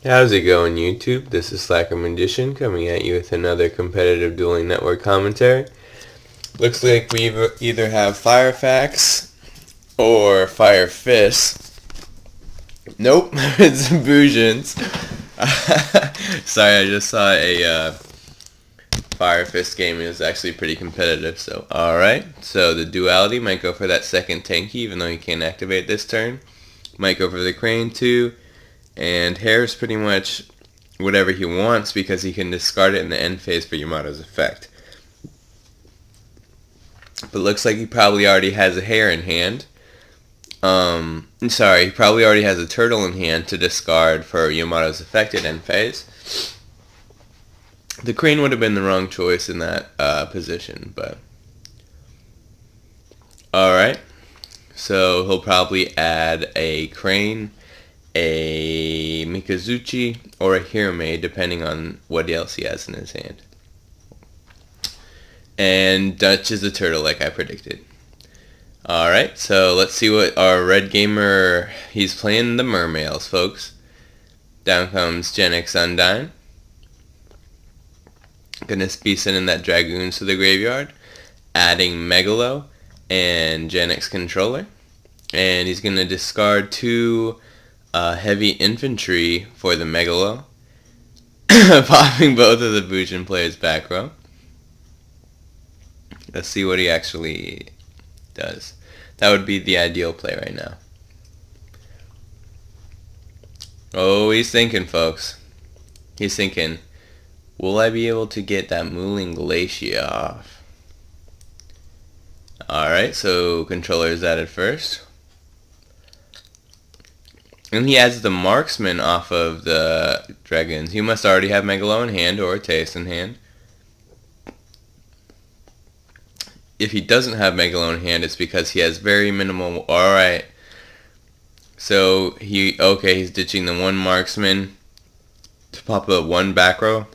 How's it going, YouTube? This is Slacker Magician coming at you with another competitive dueling network commentary. Looks like we either have Firefax or Fire Fist. Nope, it's Bujins. Sorry, I just saw a Fire Fist game. It was actually pretty competitive. So, alright. So the duality might go for that second tanky, even though he can't activate this turn. Might go for the crane too. And Hair's pretty much whatever he wants because he can discard it in the end phase for Yamato's effect. But looks like he probably already has a Hair in hand. He probably already has a turtle in hand to discard for Yamato's effect at end phase. The crane would have been the wrong choice in that position, but alright. So he'll probably add a crane, a Mikazuchi, or a Mermail, depending on what else he has in his hand. And Dutch is a turtle, like I predicted. Alright, so let's see what our red gamer, he's playing the Mermails, folks. Down comes Gen X Undyne. Gonna be sending that Dragoons to the graveyard, adding Megalo and Gen X Controller. And he's gonna discard two heavy infantry for the Megalo, popping both of the Bujin players back row. Let's see what he actually does. That would be the ideal play right now. Oh, he's thinking, folks. He's thinking, will I be able to get that Mooling Glacier off? Alright, so controller is added first. And he adds the Marksman off of the Dragons. He must already have Megalo in hand or Teus in hand. If he doesn't have Megalo in hand, it's because he has very minimal... Alright. So, he's ditching the one Marksman to pop up one back row.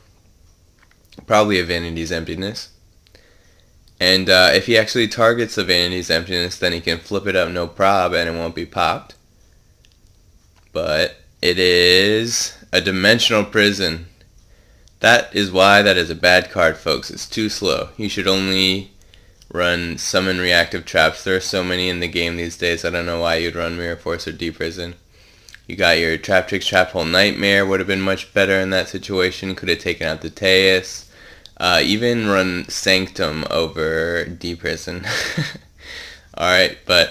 Probably a Vanity's Emptiness. And if he actually targets the Vanity's Emptiness, then he can flip it up no prob and it won't be popped. But it is a Dimensional Prison. That is why that is a bad card, folks. It's too slow. You should only run Summon Reactive Traps. There are so many in the game these days. I don't know why you'd run Mirror Force or Deep Prison. You got your Trap Tricks, Trap Hole Nightmare. Would have been much better in that situation. Could have taken out the Teus. Even run Sanctum over Deep Prison. Alright, but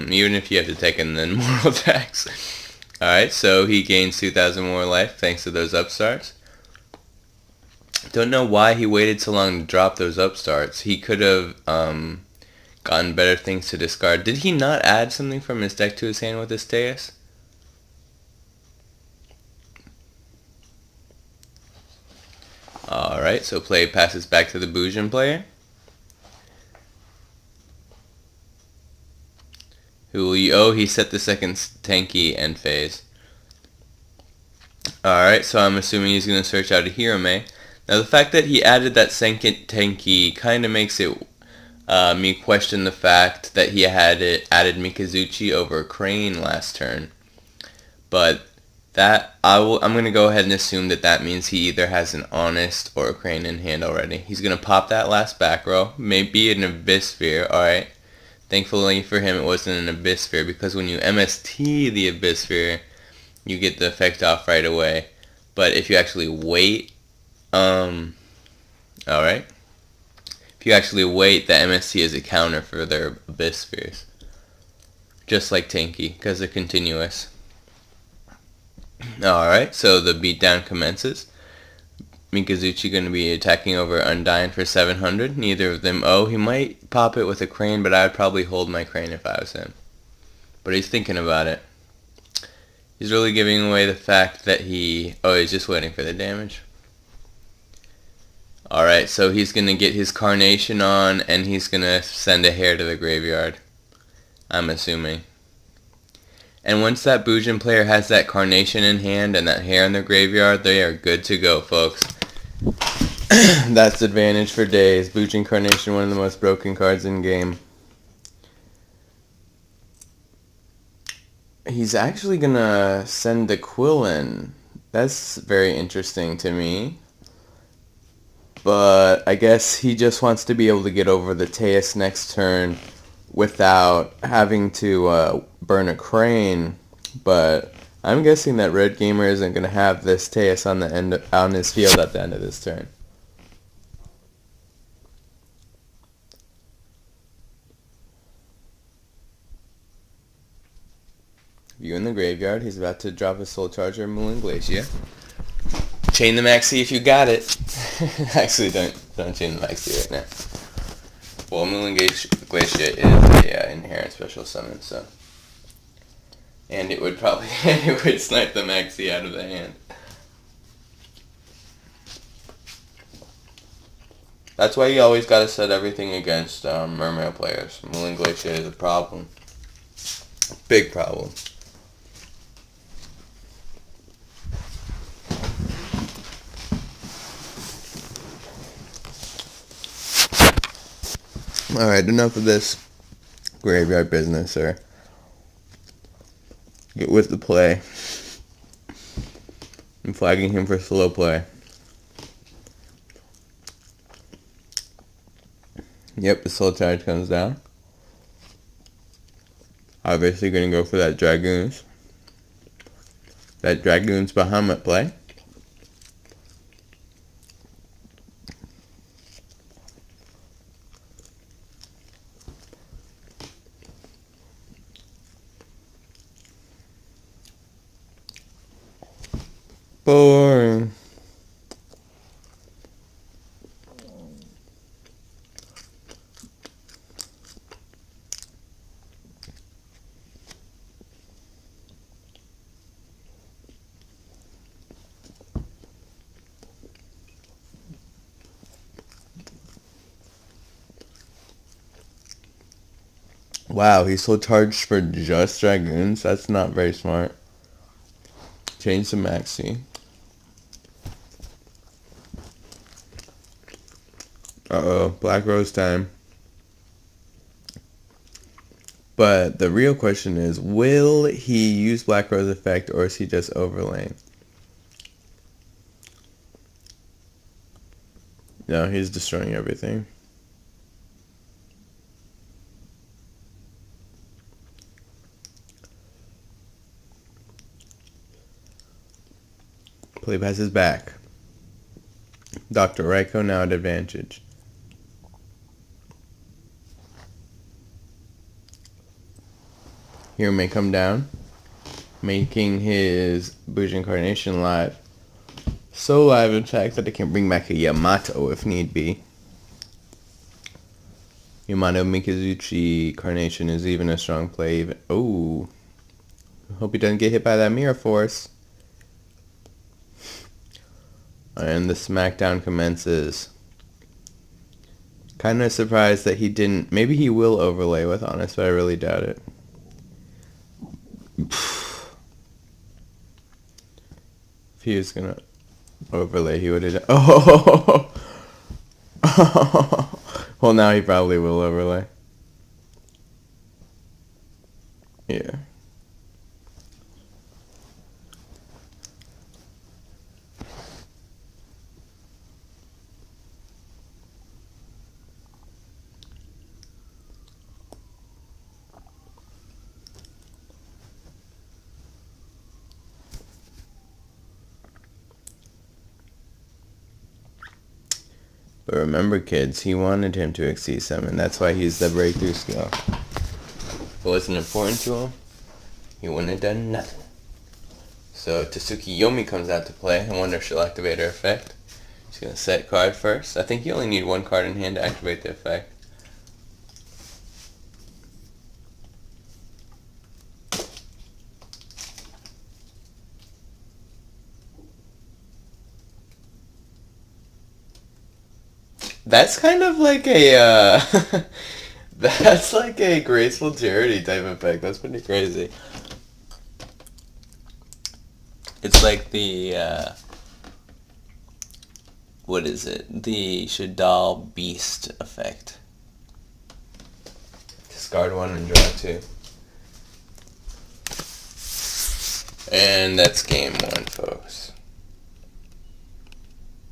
even if you have to take in the Mortal Tax. Alright, so he gains 2,000 more life thanks to those upstarts. Don't know why he waited so long to drop those upstarts. He could have gotten better things to discard. Did he not add something from his deck to his hand with his Teus? Alright, so play passes back to the Bujin player. He set the second tanky end phase. Alright, so I'm assuming he's going to search out a Mermail. Now the fact that he added that second tanky kind of makes it me question the fact that he had added Mikazuchi over Crane last turn. But I'm going to go ahead and assume that means he either has an Honest or a Crane in hand already. He's going to pop that last back row, maybe an Abyss Sphere, alright. Thankfully for him it wasn't an Abyss Sphere, because when you MST the Abyss Sphere, you get the effect off right away. But if you actually wait, alright. If you actually wait, the MST is a counter for their Abyss Spheres. Just like Tanky, because they're continuous. Alright, so the beatdown commences. Mikazuchi going to be attacking over Undyne for 700. Neither of them. He might pop it with a Crane, but I would probably hold my Crane if I was him. But he's thinking about it. He's really giving away the fact that he's just waiting for the damage. Alright, so he's going to get his Carnation on, and he's going to send a Hair to the graveyard. I'm assuming. And once that Bujin player has that Carnation in hand and that Hair in their graveyard, they are good to go, folks. That's advantage for days. Bujin Carnation, one of the most broken cards in game. He's actually gonna send the Quillen That's very interesting to me. But I guess he just wants to be able to get over the Teus next turn without having to burn a crane. But I'm guessing that Red Gamer isn't going to have this Teus on his field at the end of this turn. View in the graveyard. He's about to drop a Soul Charger, Moulin Glacier. Chain the Maxi if you got it. Actually, don't chain the Maxi right now. Well, Moulin Glacier is a inherent special summon, so. And it would probably it would snipe the Maxi out of the hand. That's why you always gotta set everything against Mermail players. Moulin Glacier is a problem. Big problem. Alright, enough of this graveyard business, sir. Get with the play. I'm flagging him for slow play. Yep, the Soul Charge comes down. Obviously going to go for that Dragoons. That Dragoons Bahamut play. Boring. Wow, he's so charged for just Dragoons? That's not very smart. Change to Maxi. Uh-oh, Black Rose time. But the real question is, will he use Black Rose effect or is he just overlaying? No, he's destroying everything. Play passes back. Dr. Raiko now at advantage. Hero may come down, making his Bujin Carnation live. So live, in fact, that it can bring back a Yamato if need be. Yamato Mikazuchi Carnation is even a strong play. Oh, hope he doesn't get hit by that Mirror Force. And the smackdown commences. Kind of surprised that he didn't. Maybe he will overlay with Honest, but I really doubt it. If he was gonna overlay, he would have done. Oh! Well, now he probably will overlay. Yeah. But remember, kids, he wanted him to exceed summon. That's why he's the breakthrough skill. If it wasn't important to him, he wouldn't have done nothing. So Tatsuki Yomi comes out to play. I wonder if she'll activate her effect. She's going to set card first. I think you only need one card in hand to activate the effect. That's kind of like a, that's like a graceful charity type effect. That's pretty crazy. It's like the, what is it? The Shadal Beast effect. Discard one and draw two. And that's game one, folks.